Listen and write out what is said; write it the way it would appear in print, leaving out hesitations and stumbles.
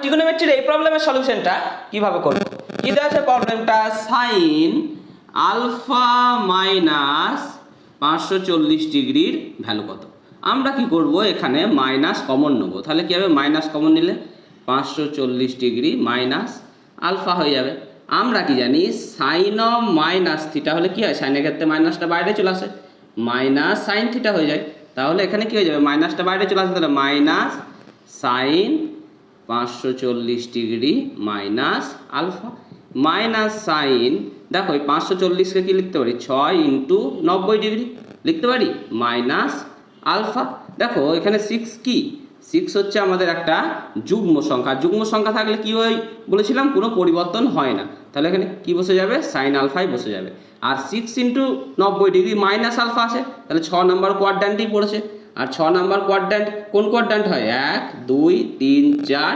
ট্রিগোনোমেট্রির এই প্রবলেমের সলিউশনটা কিভাবে করব? কি দেওয়া আছে প্রবলেমটা? সাইন আলফা মাইনাস 540 ডিগ্রির ভ্যালু কত? আমরা কি করব, এখানে মাইনাস কমন নেব। তাহলে কি হবে, মাইনাস কমন নিলে 540 ডিগ্রি মাইনাস আলফা হয়ে যাবে। আমরা কি জানি, সাইন অফ মাইনাস থিটা হলে কি হয়, সাইনের ক্ষেত্রে মাইনাসটা বাইরে চলে আসে, মাইনাস সাইন থিটা হয়ে যায়। তাহলে এখানে কি হয়ে যাবে, মাইনাসটা বাইরে চলে আসে, তাহলে minus sine 540 degree minus alpha minus sine, দেখো এই 540কে কি লিখতে পারি, 6 ইন্টু 90 ডিগ্রি লিখতে পারি, মাইনাস আলফা। দেখো এখানে 6 কি, 6 হচ্ছে আমাদের একটা যুগ্ম সংখ্যা। যুগ্ম সংখ্যা থাকলে কি হয় বলেছিলাম, কোনো পরিবর্তন হয় না। তাহলে এখানে কি বসে যাবে, সাইন আলফাই বসে যাবে। আর 6 ইন্টু 90 ডিগ্রি মাইনাস আলফা আছে, তাহলে 6 নম্বর কোয়াড্র্যান্টেই পড়েছে। আর 6 নম্বর কোয়াড্র্যান্ট কোন কোয়াড্র্যান্ট হয়, 1 2 3 4